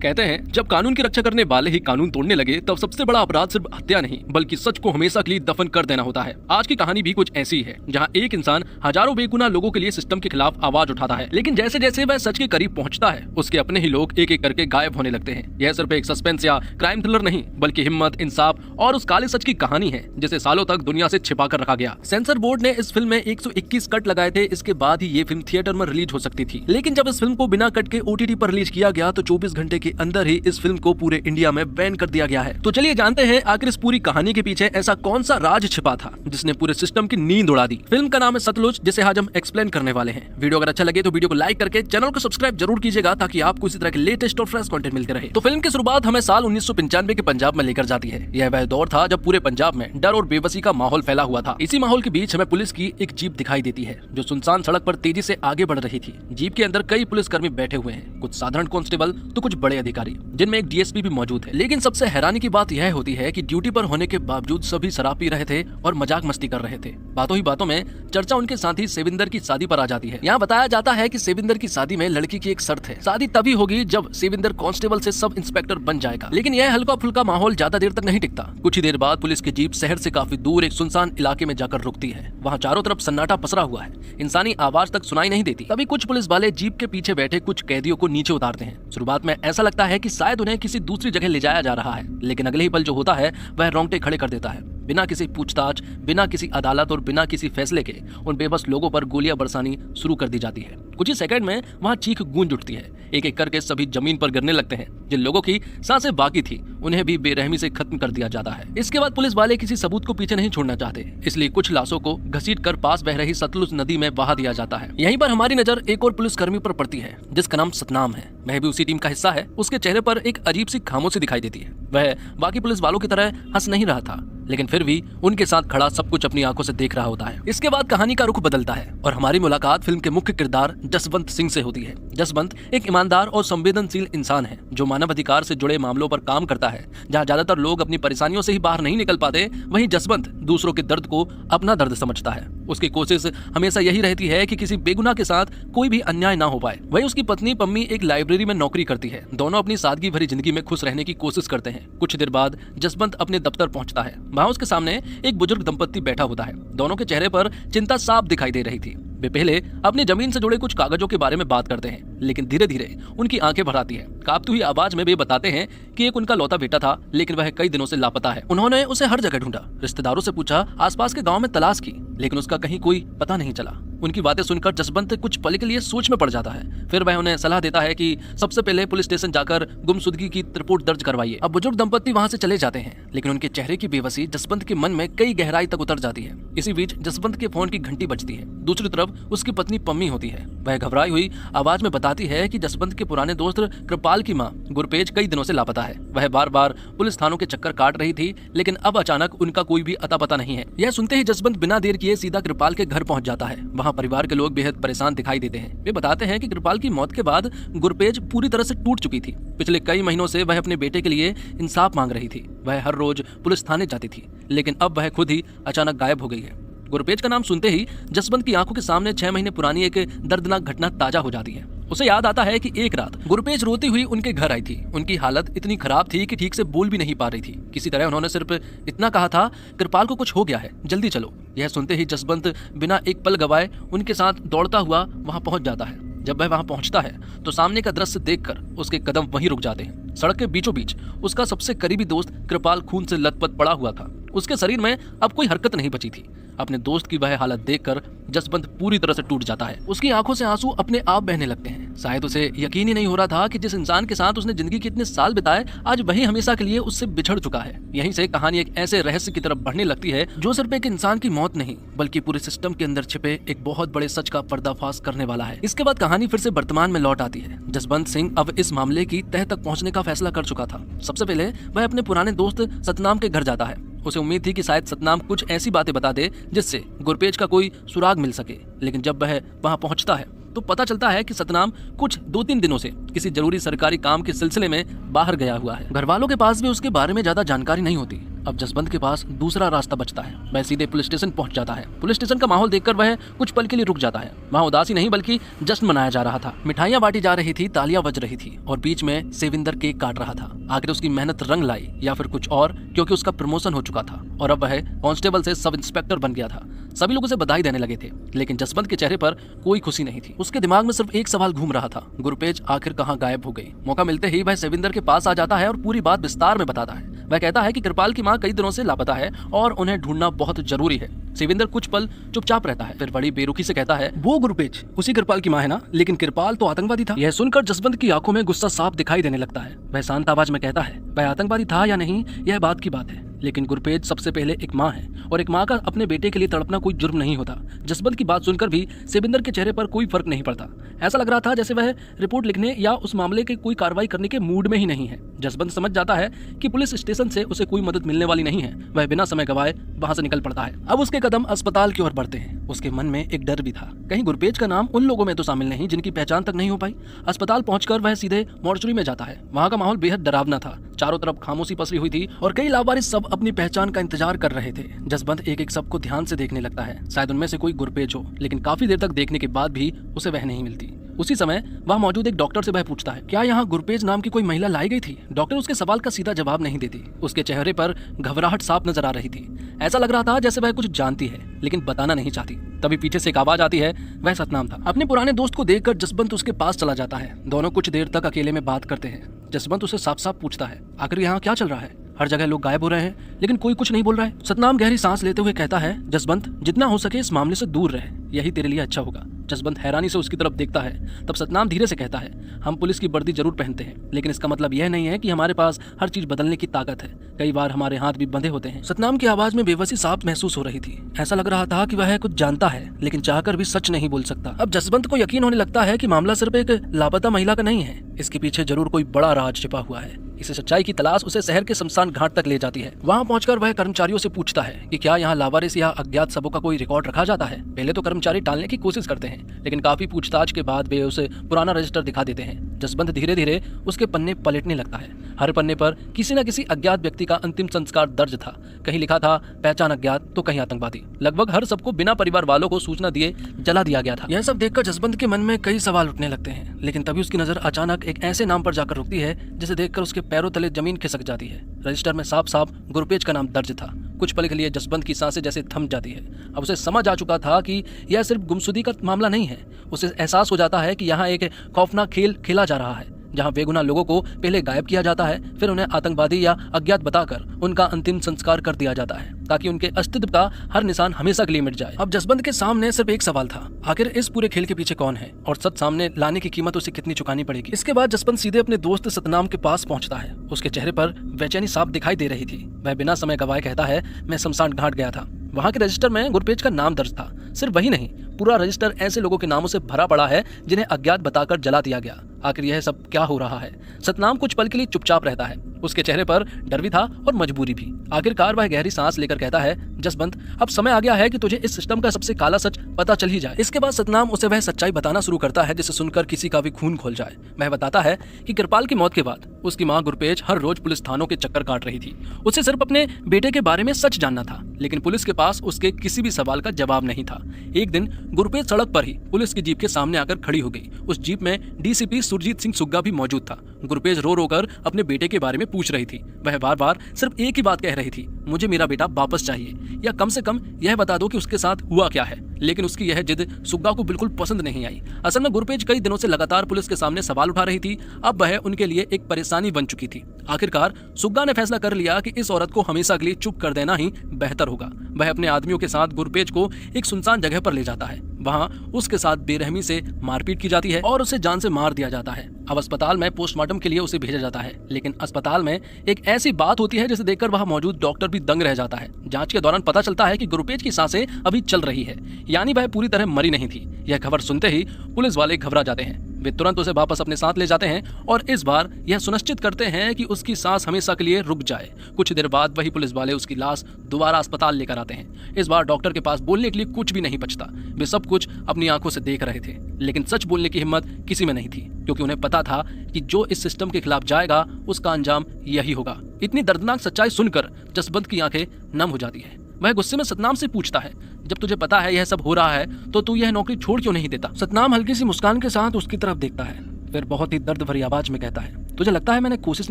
कहते हैं जब कानून की रक्षा करने वाले ही कानून तोड़ने लगे तब सबसे बड़ा अपराध सिर्फ हत्या नहीं बल्कि सच को हमेशा के लिए दफन कर देना होता है। आज की कहानी भी कुछ ऐसी है जहां एक इंसान हजारों बेगुनाह लोगों के लिए सिस्टम के खिलाफ आवाज उठाता है, लेकिन जैसे जैसे वह सच के करीब पहुंचता है उसके अपने ही लोग एक एक करके गायब होने लगते हैं। यह सिर्फ एक सस्पेंस या क्राइम थ्रिलर नहीं बल्कि हिम्मत, इंसाफ और उस काले सच की कहानी है जिसे सालों तक दुनिया से छिपा कर रखा गया। सेंसर बोर्ड ने इस फिल्म में 121 कट लगाए थे। इसके बाद ही ये फिल्म थिएटर में रिलीज हो सकती थी, लेकिन जब इस फिल्म को बिना कट के OTT पर रिलीज किया गया तो 24 घंटे के अंदर ही इस फिल्म को पूरे इंडिया में बैन कर दिया गया है। तो चलिए जानते हैं आखिर इस पूरी कहानी के पीछे ऐसा कौन सा राज छिपा था जिसने पूरे सिस्टम की नींद उड़ा दी। फिल्म का नाम है सतलुज, जिसे आज हम एक्सप्लेन करने वाले हैं। वीडियो अगर अच्छा लगे तो वीडियो को लाइक करके चैनल को सब्सक्राइब जरूर कीजिएगा ताकि आपको इसी तरह के लेटेस्ट और फ्रेश कंटेंट मिलते रहे। तो फिल्म की शुरुआत हमें साल 1995 के पंजाब में लेकर जाती है। यह वह दौर था जब पूरे पंजाब में डर और बेबसी का माहौल फैला हुआ था। इसी माहौल के बीच हमें पुलिस की एक जीप दिखाई देती है जो सुनसान सड़क पर तेजी से आगे बढ़ रही थी। जीप के अंदर कई पुलिसकर्मी बैठे हुए हैं, कुछ साधारण कांस्टेबल तो कुछ बड़े अधिकारी, जिनमें एक DSP भी मौजूद है। लेकिन सबसे हैरानी की बात यह होती है कि ड्यूटी पर होने के बावजूद सभी शराब पी रहे थे और मजाक मस्ती कर रहे थे। बातों ही बातों में चर्चा उनके साथी सेविंदर की शादी पर आ जाती है। यहाँ बताया जाता है कि सेविंदर की शादी में लड़की की एक शर्त है, शादी तभी होगी जब सेविंदर कांस्टेबल से सब इंस्पेक्टर बन जाएगा। लेकिन यह हल्का फुल्का माहौल ज्यादा देर तक नहीं टिकता। कुछ ही देर बाद पुलिस की जीप शहर से काफी दूर एक सुनसान इलाके में जाकर रुकती है। वहाँ चारों तरफ सन्नाटा पसरा हुआ है, इंसानी आवाज तक सुनाई नहीं देती। तभी कुछ पुलिस वाले जीप के पीछे बैठे कुछ कैदियों को नीचे उतारते हैं। शुरुआत में ऐसा लगता है कि शायद उन्हें किसी दूसरी जगह ले जाया जा रहा है, लेकिन अगले ही पल जो होता है वह रोंगटे खड़े कर देता है। बिना किसी पूछताछ, बिना किसी अदालत और बिना किसी फैसले के उन बेबस लोगों पर गोलियां बरसानी शुरू कर दी जाती है। कुछ ही सेकंड में वहां चीख गूंज उठती है। एक एक करके सभी जमीन पर गिरने लगते हैं। जिन लोगों की सांसें बाकी थी उन्हें भी बेरहमी से खत्म कर दिया जाता है। इसके बाद पुलिस वाले किसी सबूत को पीछे नहीं छोड़ना चाहते, इसलिए कुछ लाशों को घसीटकर पास बह रही सतलुज नदी में बहा दिया जाता है। यहीं पर हमारी नजर एक और पुलिसकर्मी पर पड़ती है जिसका नाम सतनाम है। वह भी उसी टीम का हिस्सा है। उसके चेहरे पर एक अजीब सी खामोशी दिखाई देती है। वह बाकी पुलिस वालों की तरह हंस नहीं रहा था, लेकिन फिर भी उनके साथ खड़ा सब कुछ अपनी आंखों से देख रहा होता है। इसके बाद कहानी का रुख बदलता है और हमारी मुलाकात फिल्म के मुख्य किरदार जसवंत सिंह से होती है। जसवंत एक ईमानदार और संवेदनशील इंसान है जो मानवाधिकार से जुड़े मामलों पर काम करता है। जहां ज्यादातर लोग अपनी परेशानियों से ही बाहर नहीं निकल पाते, वहीं जसवंत दूसरों के दर्द को अपना दर्द समझता है। उसकी कोशिश हमेशा यही रहती है कि किसी बेगुनाह के साथ कोई भी अन्याय ना हो पाए। वहीं उसकी पत्नी पम्मी एक लाइब्रेरी में नौकरी करती है। दोनों अपनी सादगी भरी जिंदगी में खुश रहने की कोशिश करते हैं। कुछ देर बाद जसवंत अपने दफ्तर पहुंचता है। वहां उसके सामने एक बुजुर्ग दंपत्ति बैठा होता है। दोनों के चेहरे पर चिंता साफ दिखाई दे रही थी। वे पहले अपनी जमीन से जुड़े कुछ कागजों के बारे में बात करते हैं, लेकिन धीरे धीरे उनकी आंखें भर आती है। कांपती हुई आवाज में वे बताते हैं कि एक उनका लौता बेटा था, लेकिन वह कई दिनों से लापता है। उन्होंने उसे हर जगह ढूंढा, रिश्तेदारों से पूछा, आसपास के गांव में तलाश की, लेकिन उसका कहीं कोई पता नहीं चला। उनकी बातें सुनकर जसवंत कुछ पल के लिए सोच में पड़ जाता है। फिर वह उन्हें सलाह देता है कि सबसे पहले पुलिस स्टेशन जाकर गुमशुदगी की रिपोर्ट दर्ज करवाइए। अब बुजुर्ग दंपत्ति वहां से चले जाते हैं, लेकिन उनके चेहरे की बेबसी जसवंत के मन में कई गहराई तक उतर जाती है। इसी बीच जसवंत के फोन की घंटी बजती है। दूसरी तरफ उसकी पत्नी पम्मी होती है। वह घबराई हुई आवाज में बताती है कि जसवंत के पुराने दोस्त कृपाल की मां गुरपेज कई दिनों से लापता है। वह बार बार पुलिस थानों के चक्कर काट रही थी, लेकिन अब अचानक उनका कोई भी अता पता नहीं है। यह सुनते ही जसवंत बिना देर किए सीधा कृपाल के घर पहुंच जाता है। वहां परिवार के लोग बेहद परेशान दिखाई देते हैं। वे बताते हैं कि कृपाल की मौत के बाद गुरपेज पूरी तरह से टूट चुकी थी। पिछले कई महीनों से वह अपने बेटे के लिए इंसाफ मांग रही थी। वह हर रोज पुलिस थाने जाती थी, लेकिन अब वह खुद ही अचानक गायब हो गई है। गुरपेज का नाम सुनते ही जसवंत की आंखों के सामने 6 महीने पुरानी एक दर्दनाक घटना ताजा हो जाती है। उसे याद आता है कि एक रात गुरपेज रोती हुई उनके घर आई थी। उनकी हालत इतनी खराब थी कि ठीक से बोल भी नहीं पा रही थी। किसी तरह उन्होंने सिर्फ इतना कहा था, कृपाल को कुछ हो गया है, जल्दी चलो। यह सुनते ही जसवंत बिना एक पल गवाए उनके साथ दौड़ता हुआ वहां पहुंच जाता है। जब वह वहां पहुंचता है तो सामने का दृश्य देखकर उसके कदम वहीं रुक जाते हैं। सड़क के बीचों बीच उसका सबसे करीबी दोस्त कृपाल खून से लथपथ पड़ा हुआ था। उसके शरीर में अब कोई हरकत नहीं बची थी। अपने दोस्त की वह हालत देखकर जसवंत पूरी तरह से टूट जाता है। उसकी आंखों से आंसू अपने आप बहने लगते हैं। शायद उसे यकीन ही नहीं हो रहा था कि जिस इंसान के साथ उसने जिंदगी के इतने साल बिताए, आज वही हमेशा के लिए उससे बिछड़ चुका है। यहीं से कहानी एक ऐसे रहस्य की तरफ बढ़ने लगती है जो सिर्फ एक इंसान की मौत नहीं बल्कि पूरे सिस्टम के अंदर छिपे एक बहुत बड़े सच का पर्दाफाश करने वाला है। इसके बाद कहानी फिर से वर्तमान में लौट आती है। जसवंत सिंह अब इस मामले की तह तक पहुंचने का फैसला कर चुका था। सबसे पहले वह अपने पुराने दोस्त सतनाम के घर जाता है। उसे उम्मीद थी कि शायद सतनाम कुछ ऐसी बातें बता दे जिससे गुरपेज का कोई सुराग मिल सके, लेकिन जब वह वहां पहुंचता है तो पता चलता है कि सतनाम कुछ 2-3 दिनों से किसी जरूरी सरकारी काम के सिलसिले में बाहर गया हुआ है। घर वालों के पास भी उसके बारे में ज्यादा जानकारी नहीं होती। अब जसवंत के पास दूसरा रास्ता बचता है। वह सीधे पुलिस स्टेशन पहुंच जाता है। पुलिस स्टेशन का माहौल देखकर वह कुछ पल के लिए रुक जाता है। वहाँ उदासी नहीं बल्कि जश्न मनाया जा रहा था। मिठाइयाँ बांटी जा रही थी, तालियां बज रही थी और बीच में सेविंदर केक काट रहा था। आखिर उसकी मेहनत रंग लाई या फिर कुछ और, क्योंकि उसका प्रमोशन हो चुका था और अब वह कांस्टेबल से सब इंस्पेक्टर बन गया था। सभी लोग उसे बधाई देने लगे थे, लेकिन जसवंत के चेहरे पर कोई खुशी नहीं थी। उसके दिमाग में सिर्फ एक सवाल घूम रहा था, गुरपेज आखिर कहाँ गायब हो गई। मौका मिलते ही वह सेविंदर के पास आ जाता है और पूरी बात विस्तार में बताता है। वह कहता है कि कृपाल की मां कई दिनों से लापता है और उन्हें ढूंढना बहुत जरूरी है। सेविंदर कुछ पल चुपचाप रहता है, फिर बड़ी बेरुखी से कहता है, वो गुरपेज उसी कृपाल की मां है ना? लेकिन कृपाल तो आतंकवादी था। यह सुनकर जसवंत की आंखों में गुस्सा साफ दिखाई देने लगता है। वह शांत आवाज में कहता है, वह आतंकवादी था या नहीं यह बात की बात है, लेकिन गुरपेज सबसे पहले एक माँ है और एक माँ का अपने बेटे के लिए तड़पना कोई जुर्म नहीं होता। जसवंत की बात सुनकर भी सेविंदर के चेहरे पर कोई फर्क नहीं पड़ता। ऐसा लग रहा था जैसे वह रिपोर्ट लिखने या उस मामले की कोई कार्रवाई करने के मूड में ही नहीं है। जसवंत समझ जाता है कि पुलिस स्टेशन से उसे कोई मदद मिलने वाली नहीं है। वह बिना समय गवाए वहां से निकल पड़ता है। अब उसके कदम अस्पताल की ओर बढ़ते हैं। उसके मन में एक डर भी था, कहीं गुरपेज का नाम उन लोगों में तो शामिल नहीं जिनकी पहचान तक नहीं हो पाई। अस्पताल पहुंचकर वह सीधे मॉर्चरी में जाता है। वहां का माहौल बेहद डरावना था। चारों तरफ खामोशी पसरी हुई थी और कई लावारिस सब अपनी पहचान का इंतजार कर रहे थे। जसवंत एक एक सबको ध्यान से देखने लगता है, शायद उनमें से कोई गुरपेज हो, लेकिन काफी देर तक देखने के बाद भी उसे वह नहीं मिलती। उसी समय वहां मौजूद एक डॉक्टर से वह पूछता है, क्या यहाँ गुरपेज नाम की कोई महिला लाई गई थी? डॉक्टर उसके सवाल का सीधा जवाब नहीं देती। उसके चेहरे पर घबराहट साफ नजर आ रही थी। ऐसा लग रहा था जैसे वह कुछ जानती है लेकिन बताना नहीं चाहती। तभी पीछे से एक आवाज आती है, वह सतनाम था। अपने पुराने दोस्त को देखकर जसवंत उसके पास चला जाता है। दोनों कुछ देर तक अकेले में बात करते हैं। जसवंत उसे साफ साफ पूछता है, आखिर यहाँ क्या चल रहा है? हर जगह लोग गायब हो रहे हैं लेकिन कोई कुछ नहीं बोल रहा है। सतनाम गहरी सांस लेते हुए कहता है, जसवंत जितना हो सके इस मामले से दूर रहे, यही तेरे लिए अच्छा होगा। जसवंत हैरानी से उसकी तरफ देखता है। तब सतनाम धीरे से कहता है, हम पुलिस की वर्दी जरूर पहनते हैं, लेकिन इसका मतलब यह नहीं है कि हमारे पास हर चीज बदलने की ताकत है। कई बार हमारे हाथ भी बंधे होते हैं। सतनाम की आवाज में बेबसी साफ महसूस हो रही थी। ऐसा लग रहा था कि वह कुछ जानता है लेकिन चाहकर भी सच नहीं बोल सकता। अब जसवंत को यकीन होने लगता है कि मामला सिर्फ एक लापता महिला का नहीं है, इसके पीछे जरूर कोई बड़ा राज छिपा हुआ है। इसे सच्चाई की तलाश उसे शहर के शमशान घाट तक ले जाती है। वहां पहुंचकर वह कर्मचारियों से पूछता है कि क्या यहाँ लावारिस या अज्ञात सबों का कोई रिकॉर्ड रखा जाता है। पहले तो कर्मचारी टालने की कोशिश करते हैं, लेकिन काफी पूछताछ के बाद वे उसे पुराना रजिस्टर दिखा देते हैं। जसवंत धीरे धीरे उसके पन्ने पलटने लगता है। हर पन्ने पर किसी न किसी अज्ञात व्यक्ति का अंतिम संस्कार दर्ज था। कहीं लिखा था पहचान अज्ञात तो कहीं आतंकवादी। लगभग हर सबको बिना परिवार वालों को सूचना दिए जला दिया गया था। यह सब देखकर जसवंत के मन में कई सवाल उठने लगते हैं, लेकिन तभी उसकी नजर अचानक एक ऐसे नाम पर जाकर रुकती है जिसे देखकर उसके पैरों तले जमीन खिसक जाती है। रजिस्टर में साफ साफ गुरपेज का नाम दर्ज था। कुछ पल के लिए जसवंत की सांसें जैसे थम जाती है। अब उसे समझ आ चुका था कि यह सिर्फ गुमशुदगी का मामला नहीं है। उसे एहसास हो जाता है कि यहाँ एक खौफनाक खेल खेला जा रहा है, जहाँ बेगुनाह लोगों को पहले गायब किया जाता है, फिर उन्हें आतंकवादी या अज्ञात बताकर उनका अंतिम संस्कार कर दिया जाता है, ताकि उनके अस्तित्व का हर निशान हमेशा के लिए मिट जाए। अब जसवंत के सामने सिर्फ एक सवाल था, आखिर इस पूरे खेल के पीछे कौन है और सच सामने लाने की कीमत उसे कितनी चुकानी पड़ेगी। इसके बाद जसवंत सीधे अपने दोस्त सतनाम के पास पहुंचता है। उसके चेहरे पर बेचैनी साफ दिखाई दे रही थी। वह बिना समय गवाए कहता है, मैं शमशान घाट गया था। वहाँ के रजिस्टर में गुरपेज का नाम दर्ज था। सिर्फ वही नहीं, पूरा रजिस्टर ऐसे लोगों के नामों से भरा पड़ा है जिन्हें अज्ञात बताकर जला दिया गया। आखिर यह सब क्या हो रहा है? सतनाम कुछ पल के लिए चुपचाप रहता है। उसके चेहरे पर डर भी था और मजबूरी भी। आखिरकार वह गहरी सांस लेकर कहता है, जसवंत अब समय आ गया है कि तुझे इस सिस्टम का सबसे काला सच पता चल ही जाए। इसके बाद सतनाम उसे वह सच्चाई बताना शुरू करता है जिसे सुनकर किसी का भी खून खोल जाए। वह बताता है कि कृपाल की मौत के बाद उसकी मां गुरपेज हर रोज पुलिस थानों के चक्कर काट रही थी। उसे सिर्फ अपने बेटे के बारे में सच जानना था, लेकिन पुलिस के पास उसके किसी भी सवाल का जवाब नहीं था। एक दिन गुरपेज सड़क पर ही पुलिस की जीप के सामने आकर खड़ी हो गई। उस जीप में डीसीपी सुरजीत सिंह सुग्गा भी मौजूद था। गुरपेज रो रो कर अपने बेटे के बारे में पूछ रही थी। वह बार बार सिर्फ एक ही बात कह रही थी, मुझे मेरा बेटा वापस चाहिए, या कम से कम यह बता दो कि उसके साथ हुआ क्या है। लेकिन उसकी यह जिद सुग्गा को बिल्कुल पसंद नहीं आई। असल में गुरपेज कई दिनों से लगातार पुलिस के सामने सवाल उठा रही थी। अब वह उनके लिए एक परेशानी बन चुकी थी। आखिरकार सुग्गा ने फैसला कर लिया कि इस औरत को हमेशा के लिए चुप कर देना ही बेहतर होगा। वह अपने आदमियों के साथ गुरपेज को एक सुनसान जगह पर ले जाता है। वहां उसके साथ बेरहमी से मारपीट की जाती है और उसे जान से मार दिया जाता है। अब अस्पताल में पोस्टमार्टम के लिए उसे भेजा जाता है, लेकिन अस्पताल में एक ऐसी बात होती है जिसे देखकर वहां मौजूद डॉक्टर भी दंग रह जाता है। जांच के दौरान पता चलता है कि गुरपेज की सांसें अभी चल रही है, यानी वह पूरी तरह मरी नहीं थी। यह खबर सुनते ही पुलिस वाले घबरा जाते हैं। वे तुरंत उसे वापस अपने साथ ले जाते हैं और इस बार यह सुनिश्चित करते हैं कि उसकी सांस हमेशा के लिए रुक जाए। कुछ देर बाद वही पुलिस वाले उसकी लाश दोबारा अस्पताल लेकर आते हैं। इस बार डॉक्टर के पास बोलने के लिए कुछ भी नहीं बचता। वे सब कुछ अपनी आंखों से देख रहे थे, लेकिन सच बोलने की हिम्मत किसी में नहीं थी, क्योंकि उन्हें पता था कि जो इस सिस्टम के खिलाफ जाएगा उसका अंजाम यही होगा। इतनी दर्दनाक सच्चाई सुनकर जसवंत की आंखें नम हो जाती है। वह गुस्से में सतनाम से पूछता है, जब तुझे पता है यह सब हो रहा है तो तू यह नौकरी छोड़ क्यों नहीं देता? सतनाम हल्की सी मुस्कान के साथ उसकी तरफ देखता है, फिर बहुत ही दर्द भरी आवाज में कहता है, तुझे लगता है मैंने कोशिश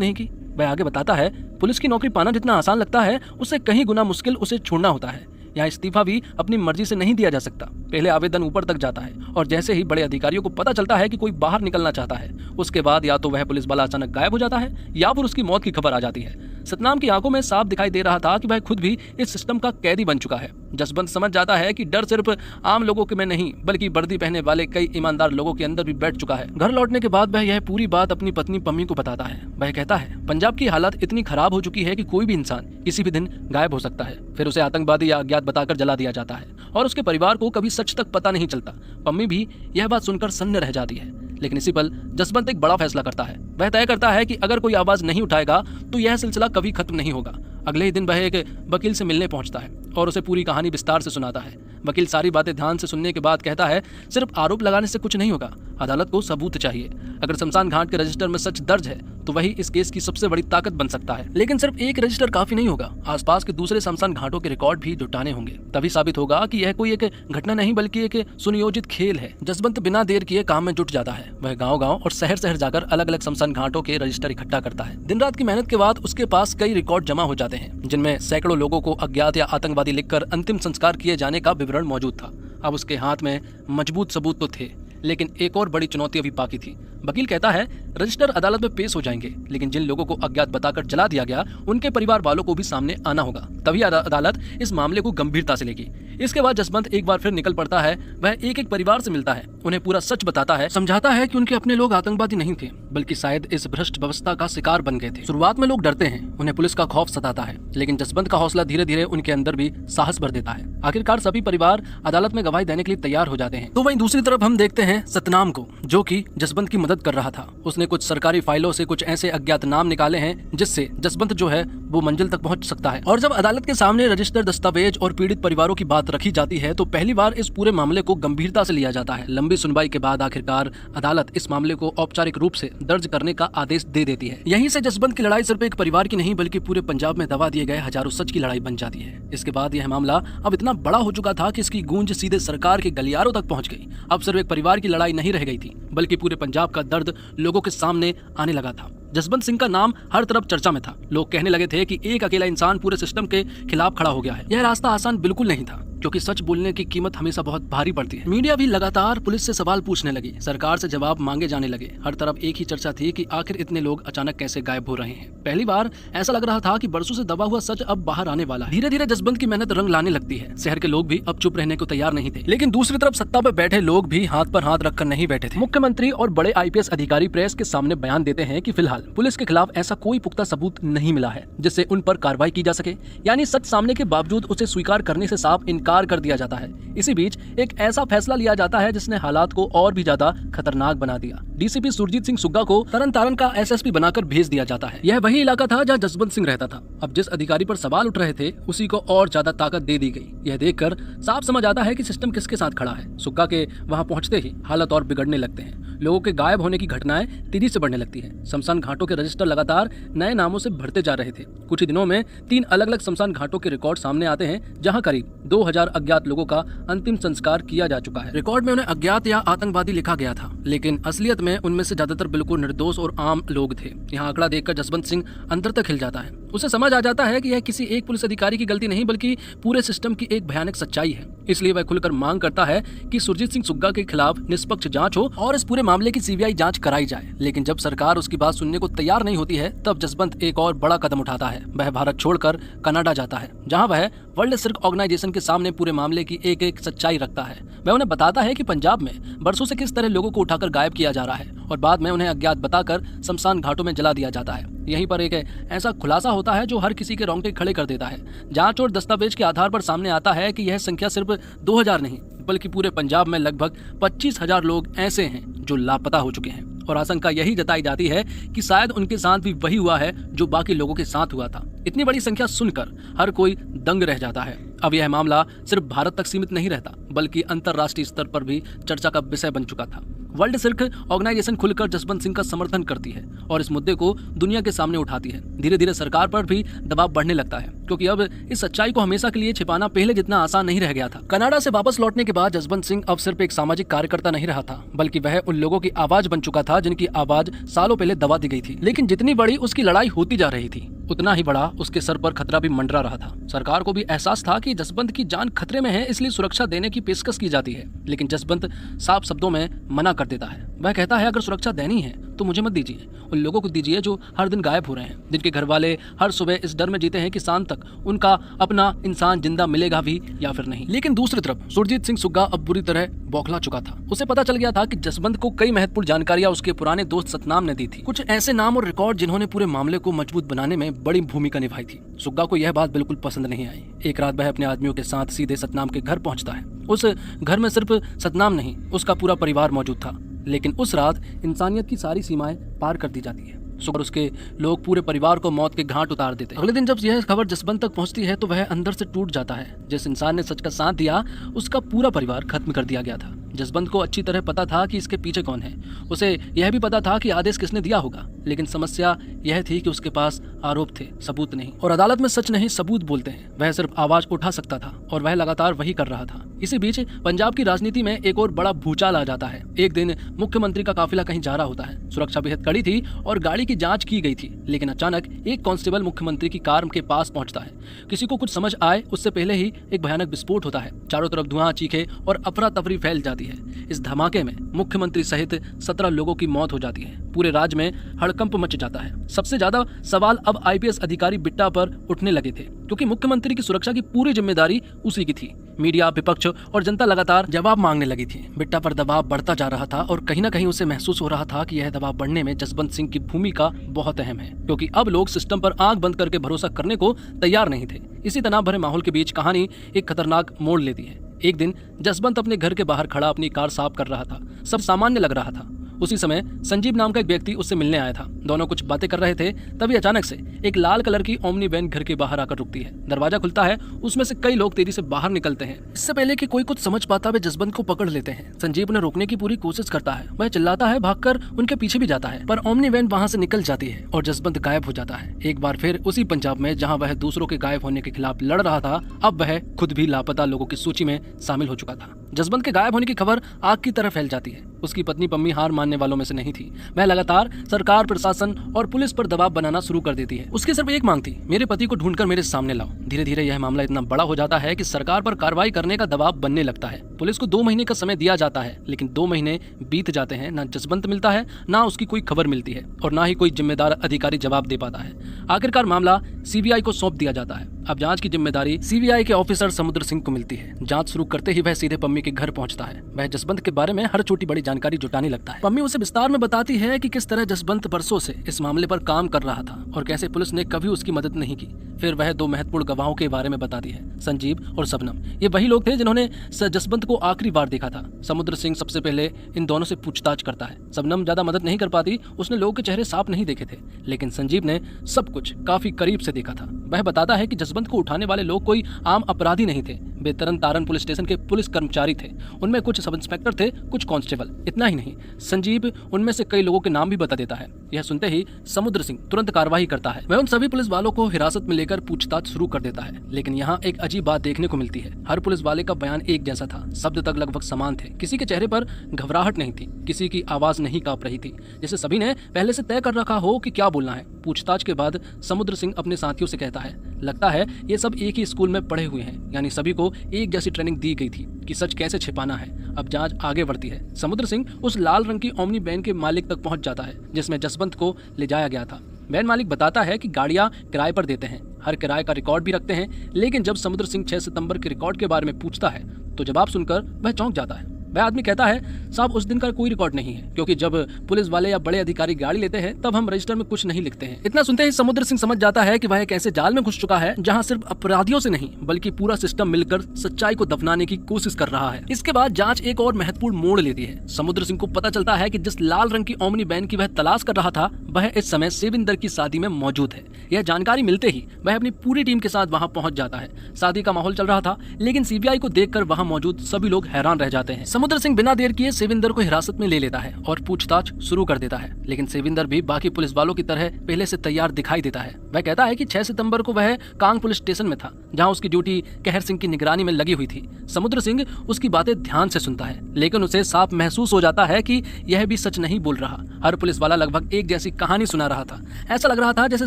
नहीं की? वह आगे बताता है, पुलिस की नौकरी पाना जितना आसान लगता है उससे कहीं गुना मुश्किल उसे छोड़ना होता है। यहाँ इस्तीफा भी अपनी मर्जी से नहीं दिया जा सकता। पहले आवेदन ऊपर तक जाता है और जैसे ही बड़े अधिकारियों को पता चलता है कि कोई बाहर निकलना चाहता है, उसके बाद या तो वह पुलिस वाला अचानक गायब हो जाता है या फिर उसकी मौत की खबर आ जाती है। सतनाम की आंखों में साफ दिखाई दे रहा था कि वह खुद भी इस सिस्टम का कैदी बन चुका है। जसवंत समझ जाता है कि डर सिर्फ आम लोगों के में नहीं बल्कि वर्दी पहनने वाले कई ईमानदार लोगों के अंदर भी बैठ चुका है। घर लौटने के बाद वह यह पूरी बात अपनी पत्नी पम्मी को बताता है। वह कहता है, पंजाब की हालत इतनी खराब हो चुकी है कि कोई भी इंसान किसी भी दिन गायब हो सकता है, फिर उसे आतंकवादी या अज्ञात बताकर जला दिया जाता है और उसके परिवार को कभी सच तक पता नहीं चलता। पम्मी भी यह बात सुनकर सन्न रह जाती है, लेकिन इसी पल जसवंत एक बड़ा फैसला करता है। वह तय करता है कि अगर कोई आवाज नहीं उठाएगा तो यह सिलसिला कभी खत्म नहीं होगा। अगले ही दिन वह एक वकील से मिलने पहुंचता है और उसे पूरी कहानी विस्तार से सुनाता है। वकील सारी बातें ध्यान से सुनने के बाद कहता है, सिर्फ आरोप लगाने से कुछ नहीं होगा, अदालत को सबूत चाहिए। अगर शमशान घाट के रजिस्टर में सच दर्ज है तो वही इस केस की सबसे बड़ी ताकत बन सकता है। लेकिन सिर्फ एक रजिस्टर काफी नहीं होगा, आसपास के दूसरे शमशान घाटों के रिकॉर्ड भी जुटाने होंगे। तभी साबित होगा कि यह कोई एक घटना नहीं बल्कि एक सुनियोजित खेल है। जसवंत बिना देर किए काम में जुट जाता है। वह गाँव-गाँव और शहर जाकर अलग अलग शमशान घाटों के रजिस्टर इकट्ठा करता है। दिन रात की मेहनत के बाद उसके पास कई रिकॉर्ड जमा हो जाते हैं, जिनमें सैकड़ों लोगों को अज्ञात या आतंकवादी लिखकर अंतिम संस्कार किए जाने का विवरण मौजूद था। अब उसके हाथ में मजबूत सबूत तो थे, लेकिन एक और बड़ी चुनौती अभी बाकी थी। वकील कहता है, रजिस्टर अदालत में पेश हो जाएंगे, लेकिन जिन लोगों को अज्ञात बताकर जला दिया गया उनके परिवार वालों को भी सामने आना होगा, तभी अदालत इस मामले को गंभीरता से लेगी। इसके बाद जसवंत एक बार फिर निकल पड़ता है। वह एक एक परिवार से मिलता है, उन्हें पूरा सच बताता है, समझाता है कि उनके अपने लोग आतंकवादी नहीं थे बल्कि शायद इस भ्रष्ट व्यवस्था का शिकार बन गए थे। शुरुआत में लोग डरते हैं, उन्हें पुलिस का खौफ सताता है, लेकिन जसवंत का हौसला धीरे धीरे उनके अंदर भी साहस भर देता है। आखिरकार सभी परिवार अदालत में गवाही देने के लिए तैयार हो जाते हैं। तो वहीं दूसरी तरफ हम देखते हैं सतनाम को, जो कि जसवंत की मदद कर रहा था। उसने कुछ सरकारी फाइलों से कुछ ऐसे अज्ञात नाम निकाले हैं जिससे जसवंत जो है वो मंजिल तक पहुंच सकता है। और जब अदालत के सामने रजिस्टर, दस्तावेज और पीड़ित परिवारों की बात रखी जाती है तो पहली बार इस पूरे मामले को गंभीरता से लिया जाता है। लंबी सुनवाई के बाद आखिरकार अदालत इस मामले को औपचारिक रूप से दर्ज करने का आदेश दे देती है। यहीं से जसवंत की लड़ाई सिर्फ एक परिवार की नहीं बल्कि पूरे पंजाब में दबा दिए गए हजारों सच की लड़ाई बन जाती है। इसके बाद यह मामला अब इतना बड़ा हो चुका था कि इसकी गूंज सीधे सरकार के गलियारों तक पहुंच गई। अब सिर्फ एक परिवार की लड़ाई नहीं रह गई थी बल्कि पूरे पंजाब का दर्द लोगों के सामने आने लगा था। जसवंत सिंह का नाम हर तरफ चर्चा में था। लोग कहने लगे थे कि एक अकेला इंसान पूरे सिस्टम के खिलाफ खड़ा हो गया है। यह रास्ता आसान बिल्कुल नहीं था, क्योंकि सच बोलने की कीमत हमेशा बहुत भारी पड़ती है। मीडिया भी लगातार पुलिस से सवाल पूछने लगी, सरकार से जवाब मांगे जाने लगे। हर तरफ एक ही चर्चा थी कि आखिर इतने लोग अचानक कैसे गायब हो रहे हैं। पहली बार ऐसा लग रहा था कि बरसों से दबा हुआ सच अब बाहर आने वाला है। धीरे धीरे जसवंत की मेहनत रंग लाने लगती है। शहर के लोग भी अब चुप रहने को तैयार नहीं थे, लेकिन दूसरी तरफ सत्ता पर बैठे लोग भी हाथ पर हाथ रखकर नहीं बैठे थे। मुख्यमंत्री और बड़े IPS अधिकारी प्रेस के सामने बयान देते हैं कि फिलहाल पुलिस के खिलाफ ऐसा कोई पुख्ता सबूत नहीं मिला है जिससे उन पर कार्रवाई की जा सके, यानी सच सामने के बावजूद उसे स्वीकार करने से साफ इनकार कर दिया जाता है। इसी बीच एक ऐसा फैसला लिया जाता है जिसने हालात को और भी ज्यादा खतरनाक बना दिया। DCP सुरजीत सिंह सुग्गा को तरन तारण का SSP बनाकर भेज दिया जाता है। यह वही इलाका था जहां जसवंत सिंह रहता था। अब जिस अधिकारी पर सवाल उठ रहे थे उसी को और ज्यादा ताकत दे दी गई। यह देखकर साफ समझ आता है कि सिस्टम किसके साथ खड़ा है। सुग्गा के वहां पहुंचते ही हालत और बिगड़ने लगते हैं। लोगों के गायब होने की घटनाएं तेजी से बढ़ने लगती है। शमशान घाटों के रजिस्टर लगातार नए नामों से भरते जा रहे थे। कुछ ही दिनों में 3 अलग अलग शमशान घाटों के रिकॉर्ड सामने आते हैं जहां करीब 2000 अज्ञात लोगों का अंतिम संस्कार किया जा चुका है। रिकॉर्ड में उन्हें अज्ञात या आतंकवादी लिखा गया था, लेकिन असलियत में उनमें से ज्यादातर बिल्कुल निर्दोष और आम लोग थे। यहाँ आंकड़ा देखकर जसवंत सिंह अंदर तक हिल जाता है। उसे समझ आ जाता है कि यह किसी एक पुलिस अधिकारी की गलती नहीं बल्कि पूरे सिस्टम की एक भयानक सच्चाई है। इसलिए वह खुलकर मांग करता है कि सुरजीत सिंह सुग्गा के खिलाफ निष्पक्ष जांच हो और इस पूरे मामले की CBI जांच कराई जाए। लेकिन जब सरकार उसकी बात सुनने को तैयार नहीं होती है तब जसवंत एक और बड़ा कदम उठाता है। वह भारत छोड़कर कनाडा जाता है, जहां वह वर्ल्ड सिर्क ऑर्गेनाइजेशन के सामने पूरे मामले की एक एक सच्चाई रखता है। वह उन्हें बताता है कि पंजाब में बरसों से किस तरह लोगों को उठाकर गायब किया जा रहा है और बाद में उन्हें अज्ञात बताकर शमशान घाटों में जला दिया जाता है। यहीं पर एक ऐसा खुलासा होता है जो हर किसी के रोंगटे खड़े कर देता है। जांच और दस्तावेज के आधार पर सामने आता है कि यह संख्या सिर्फ 2000 नहीं बल्कि पूरे पंजाब में लगभग 25,000 लोग ऐसे हैं जो लापता हो चुके हैं। और आशंका यही जताई जाती है कि शायद उनके साथ भी वही हुआ है जो बाकी लोगों के साथ हुआ था। इतनी बड़ी संख्या सुनकर हर कोई दंग रह जाता है। अब यह मामला सिर्फ भारत तक सीमित नहीं रहता, बल्कि अंतर्राष्ट्रीय स्तर पर भी चर्चा का विषय बन चुका था। वर्ल्ड सिर्क ऑर्गेनाइजेशन खुलकर जसवंत सिंह का समर्थन करती है और इस मुद्दे को दुनिया के सामने उठाती है। धीरे धीरे सरकार पर भी दबाव बढ़ने लगता है, क्योंकि अब इस सच्चाई को हमेशा के लिए छिपाना पहले जितना आसान नहीं रह गया था। कनाडा से वापस लौटने के बाद जसवंत सिंह अब सिर्फ एक सामाजिक कार्यकर्ता नहीं रहा था, बल्कि वह उन लोगों की आवाज बन चुका था जिनकी आवाज सालों पहले दबा दी गई थी। लेकिन जितनी बड़ी उसकी लड़ाई होती जा रही थी, उतना ही बड़ा उसके सर पर खतरा भी मंडरा रहा था। सरकार को भी एहसास था कि जसवंत की जान खतरे में है, इसलिए सुरक्षा देने की पेशकश की जाती है। लेकिन जसवंत साफ शब्दों में मना कर देता है। वह कहता है, अगर सुरक्षा देनी है तो मुझे मत दीजिए, उन लोगों को दीजिए जो हर दिन गायब हो रहे हैं, जिनके घर वाले हर सुबह इस डर में जीते हैं कि शाम तक उनका अपना इंसान जिंदा मिलेगा भी या फिर नहीं। लेकिन दूसरी तरफ सुरजीत सिंह सुग्गा अब बुरी तरह बौखला चुका था। उसे पता चल गया था कि जसवंत को कई महत्वपूर्ण जानकारियां उसके पुराने दोस्त सतनाम ने दी थी, कुछ ऐसे नाम और रिकॉर्ड जिन्होंने पूरे मामले को मजबूत बनाने में बड़ी भूमिका निभाई थी। सुग्गा को यह बात बिल्कुल पसंद नहीं आई। एक रात वह अपने आदमियों के साथ सीधे सतनाम के घर पहुंचता है। उस घर में सिर्फ सतनाम नहीं, उसका पूरा परिवार मौजूद था। लेकिन उस रात इंसानियत की सारी सीमाएं पार कर दी जाती है। सुबह उसके लोग पूरे परिवार को मौत के घाट उतार देते हैं। अगले दिन जब यह खबर जसवंत तक पहुंचती है तो वह अंदर से टूट जाता है। जिस इंसान ने सच का साथ दिया, उसका पूरा परिवार खत्म कर दिया गया था। जसवंत को अच्छी तरह पता था कि इसके पीछे कौन है। उसे यह भी पता था कि आदेश किसने दिया होगा। लेकिन समस्या यह थी कि उसके पास आरोप थे, सबूत नहीं। और अदालत में सच नहीं सबूत बोलते हैं। वह सिर्फ आवाज उठा सकता था और वह लगातार वही कर रहा था। इसी बीच पंजाब की राजनीति में एक और बड़ा भूचाल आ जाता है। एक दिन मुख्यमंत्री का काफिला कहीं जा रहा होता है। सुरक्षा बेहद कड़ी थी और गाड़ी की जांच की गई थी। लेकिन अचानक एक कांस्टेबल मुख्यमंत्री की कार के पास पहुंचता है। किसी को कुछ समझ आए उससे पहले ही एक भयानक विस्फोट होता है। चारों तरफ धुआं, चीखे और अफरा तफरी फैल जाती है। इस धमाके में मुख्यमंत्री सहित 17 लोगों की मौत हो जाती है। पूरे राज्य में हड़कंप मच जाता है। सबसे ज्यादा सवाल अब आईपीएस अधिकारी बिट्टा पर उठने लगे थे, क्योंकि मुख्यमंत्री की सुरक्षा की पूरी जिम्मेदारी उसी की थी। मीडिया, विपक्ष और जनता लगातार जवाब मांगने लगी थी। बिट्टा पर दबाव बढ़ता जा रहा था और कहीं न कहीं उसे महसूस हो रहा था कि यह दबाव बढ़ने में जसवंत सिंह की भूमिका बहुत अहम है, क्योंकि अब लोग सिस्टम पर आंख बंद करके भरोसा करने को तैयार नहीं थे। इसी तनाव भरे माहौल के बीच कहानी एक खतरनाक मोड़ लेती है। एक दिन जसवंत अपने घर के बाहर खड़ा अपनी कार साफ कर रहा था। सब सामान्य लग रहा था। उसी समय संजीव नाम का एक व्यक्ति उससे मिलने आया था। दोनों कुछ बातें कर रहे थे, तभी अचानक से एक लाल कलर की ओमनी वैन घर के बाहर आकर रुकती है। दरवाजा खुलता है, उसमें से कई लोग तेजी से बाहर निकलते हैं। इससे पहले कि कोई कुछ समझ पाता वे जसवंत को पकड़ लेते हैं। संजीव उन्हें रोकने की पूरी कोशिश करता है। वह चिल्लाता है, भागकर उनके पीछे भी जाता है, पर ओमनी वैन वहां से निकल जाती है और जसवंत गायब हो जाता है। एक बार फिर उसी पंजाब में जहाँ वह दूसरों के गायब होने के खिलाफ लड़ रहा था, अब वह खुद भी लापता लोगों की सूची में शामिल हो चुका था। जसवंत के गायब होने की खबर आग की तरह फैल जाती है। उसकी पत्नी पम्मी हार मानने वालों में से नहीं थी। वह लगातार सरकार, प्रशासन और पुलिस पर दबाव बनाना शुरू कर देती है। उसकी सिर्फ एक मांग थी, मेरे पति को ढूंढकर मेरे सामने लाओ। धीरे धीरे यह मामला इतना बड़ा हो जाता है कि सरकार पर कार्रवाई करने का दबाव बनने लगता है। पुलिस को 2 महीने का समय दिया जाता है, लेकिन 2 महीने बीत जाते हैं। ना जसवंत मिलता है, ना उसकी कोई खबर मिलती है और ना ही कोई जिम्मेदार अधिकारी जवाब दे पाता है। आखिरकार मामला सीबीआई को सौंप दिया जाता है। अब जांच की जिम्मेदारी सीबीआई के ऑफिसर समुद्र सिंह को मिलती है। जांच शुरू करते ही वह सीधे पम्मी के घर पहुंचता है। वह जसवंत के बारे में हर छोटी बड़ी जानकारी जुटाने लगता है। पम्मी उसे विस्तार में बताती है कि किस तरह जसवंत बरसों से इस मामले पर काम कर रहा था और कैसे पुलिस ने कभी उसकी मदद नहीं की। फिर वह 2 महत्वपूर्ण गवाहों के बारे में बताती है, संजीव और शबनम। ये वही लोग थे जिन्होंने जसवंत को आखिरी बार देखा था। समुद्र सिंह सबसे पहले इन दोनों से पूछताछ करता है। शबनम ज्यादा मदद नहीं कर पाती, उसने लोगों के चेहरे साफ नहीं देखे थे, लेकिन संजीव ने सब कुछ काफी करीब से देखा था। वह बताता है कि जसवंत को उठाने वाले लोग कोई आम अपराधी नहीं थे। वे तरन तारण पुलिस स्टेशन के पुलिस कर्मचारी थे। उनमें कुछ सब इंस्पेक्टर थे, कुछ कांस्टेबल। इतना ही नहीं, संजीव उनमें से कई लोगों के नाम भी बता देता है। यह सुनते ही समुद्र सिंह तुरंत कार्रवाई करता है। वह उन सभी पुलिस वालों को हिरासत में लेकर पूछताछ शुरू कर देता है। लेकिन यहाँ एक अजीब बात देखने को मिलती है। हर पुलिस वाले का बयान एक जैसा था, शब्द तक लगभग समान थे। किसी के चेहरे पर घबराहट नहीं थी, किसी की आवाज नहीं कांप रही थी, जैसे सभी ने पहले से तय कर रखा हो कि क्या बोलना है। पूछताछ के बाद समुद्र सिंह अपने साथियों से कहता है, लगता है ये सब एक ही स्कूल में पढ़े हुए हैं, यानी सभी को एक जैसी ट्रेनिंग दी गई थी कि सच कैसे छिपाना है। अब जांच आगे बढ़ती है। समुद्र सिंह उस लाल रंग की ओमनी वैन के मालिक तक पहुंच जाता है जिसमें जसवंत को ले जाया गया था। वैन मालिक बताता है कि गाड़ियां किराए पर देते हैं, हर किराए का रिकॉर्ड भी रखते हैं। लेकिन जब समुद्र सिंह 6 सितंबर के रिकॉर्ड के बारे में पूछता है तो जवाब सुनकर वह चौंक जाता है। वह आदमी कहता है, साहब उस दिन का कोई रिकॉर्ड नहीं है, क्योंकि जब पुलिस वाले या बड़े अधिकारी गाड़ी लेते हैं तब हम रजिस्टर में कुछ नहीं लिखते हैं। इतना सुनते ही समुद्र सिंह समझ जाता है कि वह एक ऐसे जाल में घुस चुका है जहां सिर्फ अपराधियों से नहीं बल्कि पूरा सिस्टम मिलकर सच्चाई को दफनाने की कोशिश कर रहा है। इसके बाद जांच एक और महत्वपूर्ण मोड़ लेती है। समुद्र सिंह को पता चलता है कि जिस लाल रंग की ओमनी वैन की वह तलाश कर रहा था वह इस समय सेविंदर की शादी में मौजूद है। यह जानकारी मिलते ही वह अपनी पूरी टीम के साथ वहां पहुंच जाता है। शादी का माहौल चल रहा था, लेकिन सीबीआई को देखकर वहां मौजूद सभी लोग हैरान रह जाते हैं। समुद्र सिंह बिना देर किए सेविंदर को हिरासत में ले लेता है और पूछताछ शुरू कर देता है, लेकिन सेविंदर भी बाकी पुलिस वालों की तरह पहले से तैयार दिखाई देता है। वह कहता है कि 6 सितंबर को वह कांग पुलिस स्टेशन में था, जहां उसकी ड्यूटी कहर सिंह की निगरानी में लगी हुई थी। समुद्र सिंह उसकी बातें ध्यान से सुनता है, लेकिन उसे साफ महसूस हो जाता है कि यह भी सच नहीं बोल रहा। हर पुलिस वाला लगभग एक जैसी कहानी सुना रहा था। ऐसा लग रहा था जैसे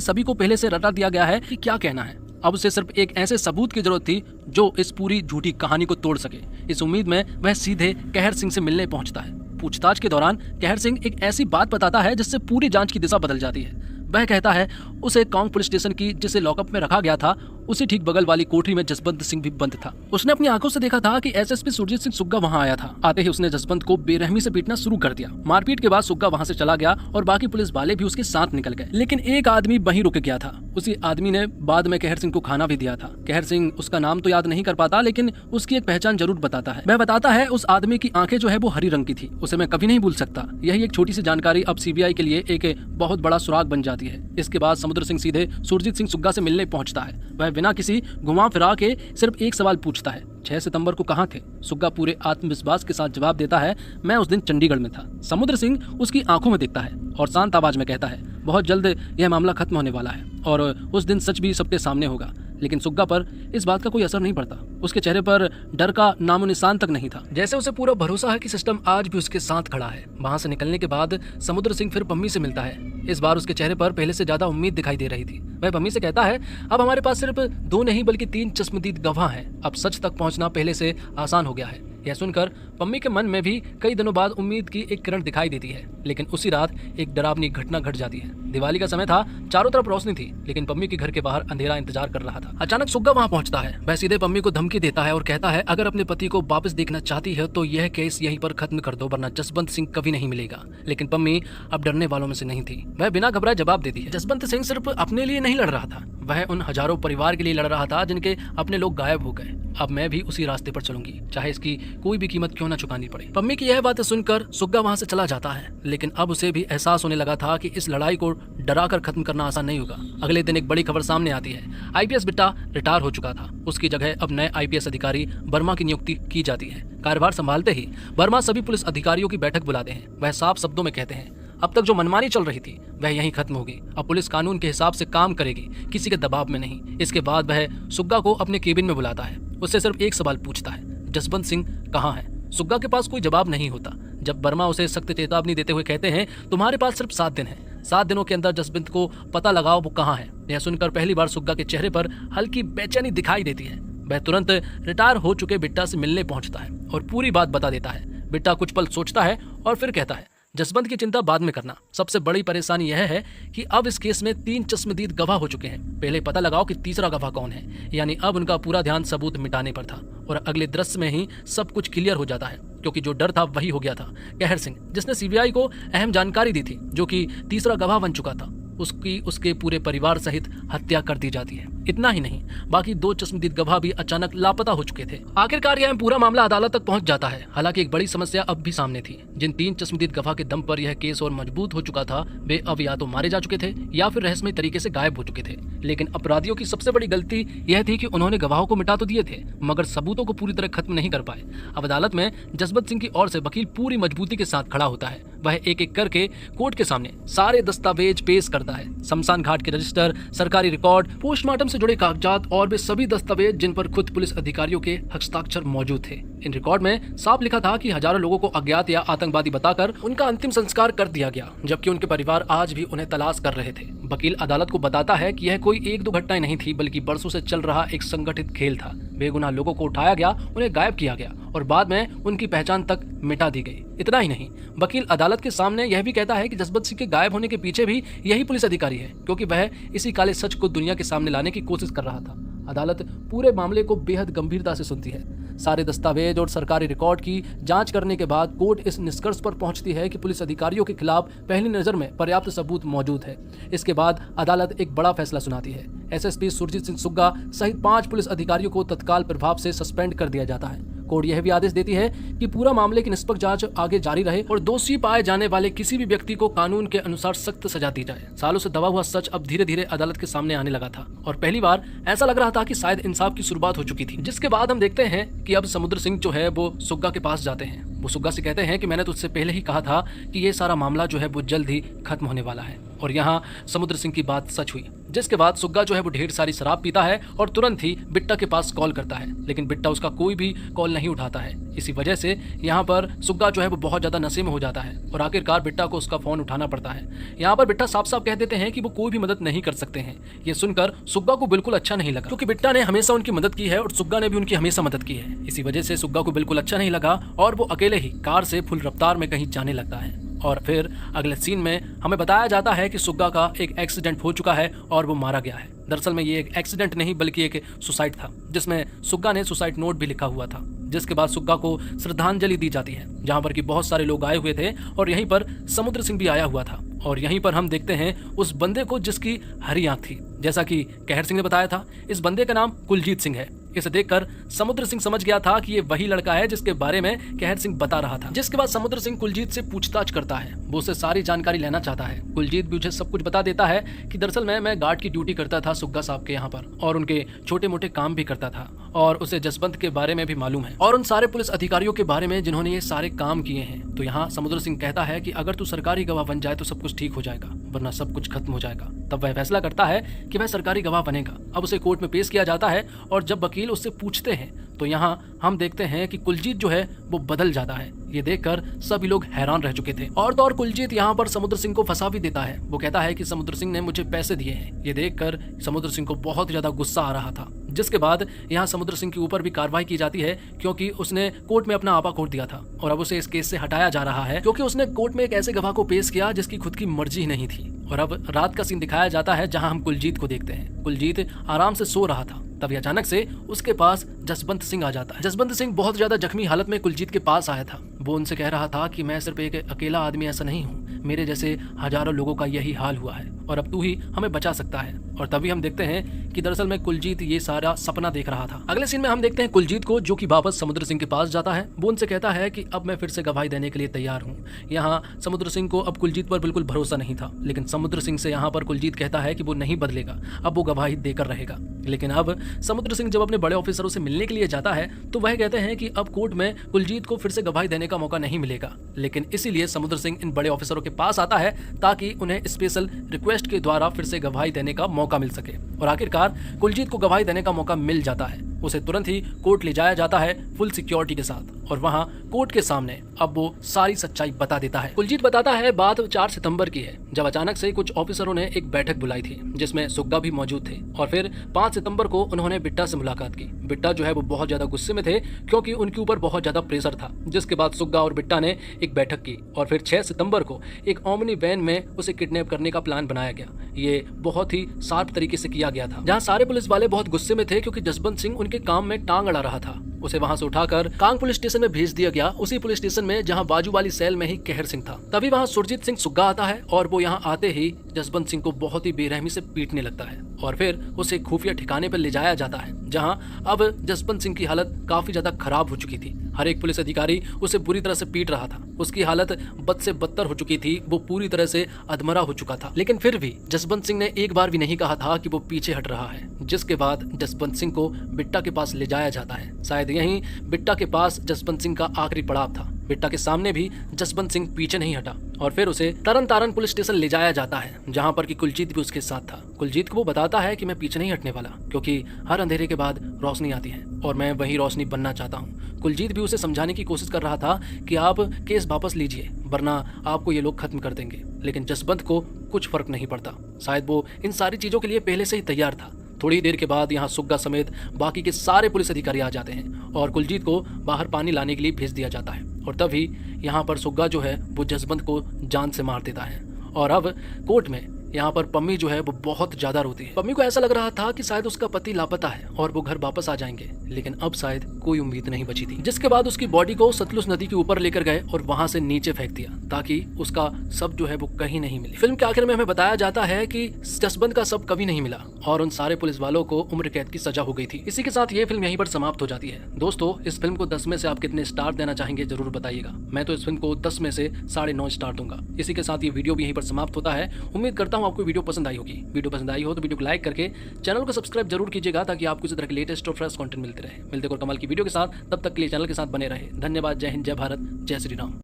सभी को पहले से रटा दिया गया है कि क्या कहना है। अब उसे सिर्फ एक ऐसे सबूत की जरूरत थी जो इस पूरी झूठी कहानी को तोड़ सके। इस उम्मीद में वह सीधे कहर सिंह से मिलने पहुंचता है। पूछताछ के दौरान कहर सिंह एक ऐसी बात बताता है जिससे पूरी जांच की दिशा बदल जाती है। वह कहता है उसे कांग पुलिस स्टेशन की जिसे लॉकअप में रखा गया था उसी ठीक बगल वाली कोठरी में जसवंत सिंह भी बंद था। उसने अपनी आंखों से देखा था कि एसएसपी सुरजीत सिंह सुग्गा वहां आया था। आते ही उसने जसवंत को बेरहमी से पीटना शुरू कर दिया। मारपीट के बाद सुग्गा वहां से चला गया और बाकी पुलिस वाले भी उसके साथ निकल गए, लेकिन एक आदमी वहीं रुक गया था। उसी आदमी ने बाद में कहर सिंह को खाना भी दिया था। कहर सिंह उसका नाम तो याद नहीं कर पाता, लेकिन उसकी एक पहचान जरूर बताता है। वह बताता है उस आदमी की आंखें जो है वो हरी रंग की थी, उसे मैं कभी नहीं भूल सकता। यही एक छोटी सी जानकारी अब सीबीआई के लिए एक बहुत बड़ा सुराग बन जाती है। इसके बाद समुद्र सिंह सीधे सुरजीत सिंह सुग्गा से मिलने पहुंचता है। वह बिना किसी घुमा फिरा के सिर्फ एक सवाल पूछता है, 6 सितंबर को कहाँ थे? सुग्गा पूरे आत्मविश्वास के साथ जवाब देता है, मैं उस दिन चंडीगढ़ में था। समुद्र सिंह उसकी आंखों में देखता है और शांत आवाज में कहता है, बहुत जल्द यह मामला खत्म होने वाला है और उस दिन सच भी सबके सामने होगा। लेकिन सुग्गा पर इस बात का कोई असर नहीं पड़ता। उसके चेहरे पर डर का नामो निशान तक नहीं था, जैसे उसे पूरा भरोसा है कि सिस्टम आज भी उसके साथ खड़ा है। वहां से निकलने के बाद समुद्र सिंह फिर पम्मी से मिलता है। इस बार उसके चेहरे पर पहले से ज्यादा उम्मीद दिखाई दे रही थी। वह पम्मी से कहता है, अब हमारे पास सिर्फ 2 नहीं बल्कि 3 चश्मदीद गवाह हैं। अब सच तक पहुंचना पहले से आसान हो गया है। यह सुनकर पम्मी के मन में भी कई दिनों बाद उम्मीद की एक किरण दिखाई देती है। लेकिन उसी रात एक डरावनी घटना घट जाती है। दिवाली का समय था, चारों तरफ रोशनी थी, लेकिन पम्मी के घर के बाहर अंधेरा इंतजार कर रहा था। अचानक सुग्गा वहां पहुंचता है। वह सीधे पम्मी को धमकी देता है और कहता है, अगर अपने पति को वापस देखना चाहती है तो यह केस यहीं पर खत्म कर दो, वरना जसवंत सिंह कभी नहीं मिलेगा। लेकिन पम्मी अब डरने वालों में से नहीं थी। वह बिना घबराए जवाब देती है, जसवंत सिंह सिर्फ अपने लिए नहीं लड़ रहा था, वह उन हजारों परिवार के लिए लड़ रहा था जिनके अपने लोग गायब हो गए। अब मैं भी उसी रास्ते पर चलूंगी, चाहे इसकी कोई भी कीमत क्यों न चुकानी पड़े। पम्मी की यह बातें सुनकर सुग्गा वहां से चला जाता है, लेकिन अब उसे भी एहसास होने लगा था कि इस लड़ाई को डराकर खत्म करना आसान नहीं होगा। अगले दिन एक बड़ी खबर सामने आती है। आईपीएस बिट्टा रिटायर हो चुका था। उसकी जगह अब नए आईपीएस अधिकारी वर्मा की नियुक्ति की जाती है। कार्यभार संभालते ही वर्मा सभी पुलिस अधिकारियों की बैठक बुलाते हैं। वह साफ शब्दों में कहते हैं, अब तक जो मनमानी चल रही थी वह यहीं खत्म होगी। अब पुलिस कानून के हिसाब से काम करेगी, किसी के दबाव में नहीं। इसके बाद वह सुग्गा को अपने केबिन में बुलाता है। उससे सिर्फ एक सवाल पूछता है, जसवंत सिंह कहाँ है? सुग्गा के पास कोई जवाब नहीं होता। जब वर्मा उसे सख्त चेतावनी देते हुए कहते हैं, तुम्हारे पास सिर्फ 7 दिन है, 7 दिनों के अंदर जसवंत को पता लगाओ वो कहाँ है। यह सुनकर पहली बार सुग्गा के चेहरे पर हल्की बेचैनी दिखाई देती है। वह तुरंत रिटायर हो चुके बिट्टा से मिलने पहुंचता है और पूरी बात बता देता है। बिट्टा कुछ पल सोचता है और फिर कहता है, जसवंत की चिंता बाद में करना, सबसे बड़ी परेशानी यह है कि अब इस केस में 3 चश्मदीद गवाह हो चुके हैं। पहले पता लगाओ कि तीसरा गवाह कौन है। यानी अब उनका पूरा ध्यान सबूत मिटाने पर था और अगले दृश्य में ही सब कुछ क्लियर हो जाता है, क्योंकि जो डर था वही हो गया था। कहर सिंह, जिसने सीबीआई को अहम जानकारी दी थी, जो कि तीसरा गवाह बन चुका था, उसकी उसके पूरे परिवार सहित हत्या कर दी जाती है। इतना ही नहीं, बाकी 2 चश्मदीद गवाह भी अचानक लापता हो चुके थे। आखिरकार यह पूरा मामला अदालत तक पहुंच जाता है। हालांकि एक बड़ी समस्या अब भी सामने थी। जिन 3 चश्मदीद गवाह के दम पर यह केस और मजबूत हो चुका था, वे अब या तो मारे जा चुके थे या फिर रहस्यमय तरीके से गायब हो चुके थे। लेकिन अपराधियों की सबसे बड़ी गलती यह थी कि उन्होंने गवाहों को मिटा तो दिए थे, मगर सबूतों को पूरी तरह खत्म नहीं कर पाए। अब अदालत में जसवंत सिंह की ओर से वकील पूरी मजबूती के साथ खड़ा होता है। वह एक एक करके कोर्ट के सामने सारे दस्तावेज पेश करता है। शमशान घाट के रजिस्टर, सरकारी रिकॉर्ड, पोस्टमार्टम से जुड़े कागजात और वे सभी दस्तावेज जिन पर खुद पुलिस अधिकारियों के हस्ताक्षर मौजूद थे। इन रिकॉर्ड में साफ लिखा था कि हजारों लोगों को अज्ञात या आतंकवादी बताकर उनका अंतिम संस्कार कर दिया गया, जबकि उनके परिवार आज भी उन्हें तलाश कर रहे थे। वकील अदालत को बताता है कि यह कोई 1-2 घटनाएं नहीं थी, बल्कि बरसों से चल रहा एक संगठित खेल था। बेगुनाह लोगों को उठाया गया, उन्हें गायब किया गया और बाद में उनकी पहचान तक मिटा दी गई। इतना ही नहीं, वकील अदालत के सामने यह भी कहता है कि जसवंत सिंह के गायब होने के पीछे भी यही पुलिस अधिकारी है, क्योंकि वह इसी काले सच को दुनिया के सामने लाने की कोशिश कर रहा था। अदालत पूरे मामले को बेहद गंभीरता से सुनती है। सारे दस्तावेज और सरकारी रिकॉर्ड की जांच करने के बाद कोर्ट इस निष्कर्ष पर पहुंचती है कि पुलिस अधिकारियों के खिलाफ पहली नजर में पर्याप्त सबूत मौजूद है। इसके बाद अदालत एक बड़ा फैसला सुनाती है। एसएसपी सुरजीत सिंह सुग्गा सहित 5 पुलिस अधिकारियों को तत्काल प्रभाव से सस्पेंड कर दिया जाता है। कोर्ट यह भी आदेश देती है कि पूरा मामले की निष्पक्ष जांच आगे जारी रहे और दोषी पाए जाने वाले किसी भी व्यक्ति को कानून के अनुसार सख्त सजा दी जाए। सालों से दबा हुआ सच अब धीरे धीरे अदालत के सामने आने लगा था और पहली बार ऐसा लग रहा था कि शायद इंसाफ की शुरुआत हो चुकी थी। जिसके बाद हम देखते हैं कि अब समुद्र सिंह जो है वो सुग्गा के पास जाते हैं। वो सुग्गा से कहते हैं कि मैंने तुझसे पहले ही कहा था कि ये सारा मामला जो है वो जल्द ही खत्म होने वाला है। और यहाँ समुद्र सिंह की बात सच हुई। जिसके बाद सुग्गा जो है वो ढेर सारी शराब पीता है और तुरंत ही बिट्टा के पास कॉल करता है, लेकिन बिट्टा उसका कोई भी कॉल नहीं उठाता है। इसी वजह से यहाँ पर सुग्गा जो है वो बहुत ज्यादा नशे में हो जाता है और आखिरकार बिट्टा को उसका फोन उठाना पड़ता है। यहाँ पर बिट्टा साफ साफ कह देते हैं कि वो कोई भी मदद नहीं कर सकते हैं। ये सुनकर सुग्गा को बिल्कुल अच्छा नहीं लगा, क्योंकि बिट्टा ने हमेशा उनकी मदद की है और सुग्गा ने भी उनकी हमेशा मदद की है। इसी वजह से सुग्गा को बिल्कुल अच्छा नहीं लगा और वो अकेले ही कार से फुल रफ्तार में कहीं जाने लगता है। और फिर अगले सीन में हमें बताया जाता है कि सुग्गा का एक एक्सीडेंट हो चुका है और वो मारा गया है। दरअसल में ये एक एक्सीडेंट नहीं बल्कि एक सुसाइड था, जिसमें सुग्गा ने सुसाइड नोट भी लिखा हुआ था। जिसके बाद सुग्गा को श्रद्धांजलि दी जाती है, जहां पर कि बहुत सारे लोग आए हुए थे और यहीं पर समुद्र सिंह भी आया हुआ था। और यहीं पर हम देखते हैं उस बंदे को जिसकी हरी आंख थी। जैसा कि कहर सिंह ने बताया था, इस बंदे का नाम कुलजीत सिंह है। इसे देखकर समुद्र सिंह समझ गया था कि ये वही लड़का है जिसके बारे में कहर सिंह बता रहा था। जिसके बाद समुद्र सिंह कुलजीत से पूछताछ करता है, वो उससे सारी जानकारी लेना चाहता है। कुलजीत भी उसे सब कुछ बता देता है कि दरअसल मैं गार्ड की ड्यूटी करता था सुग्गा साहब के यहाँ पर और उनके छोटे मोटे काम भी करता था और उसे जसवंत के बारे में भी मालूम है और उन सारे पुलिस अधिकारियों के बारे में जिन्होंने ये सारे काम किए हैं। तो यहाँ समुद्र सिंह कहता है कि अगर तू सरकारी गवाह बन जाए तो सब कुछ ठीक हो जाएगा, वरना सब कुछ खत्म हो जाएगा। तब वह फैसला करता है कि वह सरकारी गवाह बनेगा। अब उसे कोर्ट में पेश किया जाता है और जब वकील उससे पूछते हैं तो यहाँ हम देखते हैं कि कुलजीत जो है वो बदल जाता है। ये देखकर सभी लोग हैरान रह चुके थे। और तो और कुलजीत यहाँ पर समुद्र सिंह को फंसा भी देता है। वो कहता है कि समुद्र सिंह ने मुझे पैसे दिए हैं। ये देखकर समुद्र सिंह को बहुत ज्यादा गुस्सा आ रहा था। जिसके बाद यहाँ समुद्र सिंह के ऊपर भी कार्रवाई की जाती है, क्योंकि उसने कोर्ट में अपना आपा खो दिया था और अब उसे इस केस से हटाया जा रहा है, क्योंकि उसने कोर्ट में एक ऐसे गवाह को पेश किया जिसकी खुद की मर्जी नहीं थी। और अब रात का सीन दिखाया जाता है, जहाँ हम कुलजीत को देखते हैं। कुलजीत आराम से सो रहा था, तभी अचानक से उसके पास जसवंत सिंह आ जाता है। जसवंत सिंह बहुत ज्यादा जख्मी हालत में कुलजीत के पास आया था। वो उनसे कह रहा था कि मैं सिर्फ एक अकेला आदमी ऐसा नहीं हूँ, मेरे जैसे हजारों लोगों का यही हाल हुआ है और अब तू ही हमें बचा सकता है। और तभी हम देखते हैं कि दरअसल में कुलजीत ये सारा सपना देख रहा था। अगले सीन में हम देखते हैं कुलजीत को, जो कि वापस समुद्र सिंह के पास जाता है। वो उनसे कहता है कि अब मैं फिर से गवाही देने के लिए तैयार हूँ। यहाँ समुद्र सिंह को अब कुलजीत पर बिल्कुल भरोसा नहीं था, लेकिन समुद्र सिंह से यहाँ पर कुलजीत कहता है कि वो नहीं बदलेगा, अब वो गवाही देकर रहेगा। लेकिन अब समुद्र सिंह जब अपने बड़े ऑफिसरों से मिलने के लिए जाता है तो वह कहते हैं कि अब कोर्ट में कुलजीत को फिर से गवाही देने का मौका नहीं मिलेगा। लेकिन इसीलिए समुद्र सिंह इन बड़े ऑफिसरों के पास आता है ताकि उन्हें स्पेशल रिक्वेस्ट के द्वारा फिर से गवाही देने का मौका मिल सके। और आखिरकार कुलजीत को गवाही देने का मौका मिल जाता है। उसे तुरंत ही कोर्ट ले जाया जाता है फुल सिक्योरिटी के साथ और वहां कोर्ट के सामने अब वो सारी सच्चाई बता देता है। कुलजीत बताता है बात 4 सितंबर की है, जब अचानक से कुछ ऑफिसरों ने एक बैठक बुलाई थी जिसमें सुग्गा भी मौजूद थे। और फिर 5 सितंबर को उन्होंने बिट्टा से मुलाकात की। बिट्टा जो है वो बहुत ज्यादा गुस्से में थे, क्योंकि उनके ऊपर बहुत ज्यादा प्रेशर था। जिसके बाद सुग्गा और बिट्टा ने एक बैठक की और फिर 6 सितंबर को एक ओमनी वैन में उसे किडनैप करने का प्लान बनाया गया। ये बहुत ही शार्प तरीके से किया गया था, जहाँ सारे पुलिस वाले बहुत गुस्से में थे, क्योंकि जसवंत सिंह उनके काम में टांग अड़ा रहा था। उसे वहां से उठाकर कांग पुलिस स्टेशन में भेज दिया गया, उसी पुलिस स्टेशन में जहां बाजू वाली सेल में ही कहर सिंह था। तभी वहां सुरजीत सिंह सुग्गा आता है और वो यहाँ आते ही जसवंत सिंह को बहुत ही बेरहमी से पीटने लगता है और फिर उसे खुफिया ठिकाने पर ले जाया जाता है, जहां अब जसवंत सिंह की हालत काफी ज्यादा खराब हो चुकी थी। हर एक पुलिस अधिकारी उसे बुरी तरह से पीट रहा था। उसकी हालत बद से बदतर हो चुकी थी, वो पूरी तरह से अधमरा हो चुका था। लेकिन फिर भी जसवंत सिंह ने एक बार भी नहीं कहा था कि वो पीछे हट रहा है। जिसके बाद जसवंत सिंह को बिट्टा के पास ले जाया जाता है। शायद यहीं बिट्टा के पास जसवंत सिंह का आखिरी पड़ाव था। बिट्टा के सामने भी जसवंत सिंह पीछे नहीं हटा और फिर उसे तरन तारन पुलिस स्टेशन ले जाया जाता है, जहां पर कि कुलजीत भी उसके साथ था। कुलजीत को वो बताता है कि मैं पीछे नहीं हटने वाला, क्योंकि हर अंधेरे के बाद रोशनी आती है और मैं वही रोशनी बनना चाहता हूँ। कुलजीत भी उसे समझाने की कोशिश कर रहा था कि आप केस वापस लीजिए, वरना आपको ये लोग खत्म कर देंगे। लेकिन जसवंत को कुछ फर्क नहीं पड़ता। शायद वो इन सारी चीजों के लिए पहले से ही तैयार था। थोड़ी देर के बाद यहाँ सुग्गा समेत बाकी के सारे पुलिस अधिकारी आ जाते हैं और कुलजीत को बाहर पानी लाने के लिए भेज दिया जाता है। और तभी यहाँ पर सुग्गा जो है वो जसवंत को जान से मार देता है। और अब कोर्ट में यहाँ पर पम्मी जो है वो बहुत ज्यादा रोती है। पम्मी को ऐसा लग रहा था कि शायद उसका पति लापता है और वो घर वापस आ जाएंगे, लेकिन अब शायद कोई उम्मीद नहीं बची थी। जिसके बाद उसकी बॉडी को सतलुज नदी के ऊपर लेकर गए और वहां से नीचे फेंक दिया ताकि उसका शव जो है वो कहीं नहीं मिले। फिल्म के आखिर में हमें बताया जाता है कि जसबंत का शव कभी नहीं मिला और उन सारे पुलिस वालों को उम्र कैद की सजा हो गई थी। इसी के साथ ये फिल्म यहीं पर समाप्त हो जाती है। दोस्तों, इस फिल्म को 10 में से आप कितने स्टार देना चाहेंगे जरूर बताइएगा। मैं तो इस फिल्म को 10 में से 9.5 स्टार दूंगा। इसी के साथ ये वीडियो भी यहीं पर समाप्त होता है। उम्मीद करता हूँ आपको वीडियो पसंद आई होगी। वीडियो पसंद आई हो तो वीडियो को लाइक करके चैनल को सब्सक्राइब जरूर कीजिएगा ताकि आपको इसी तरह के लेटेस्ट और फ्रेश कंटेंट मिलते रहे। मिलते और कमाल की वीडियो के साथ, तब तक के लिए चैनल के साथ बने रहे। धन्यवाद। जय हिंद, जय भारत, जय श्री राम।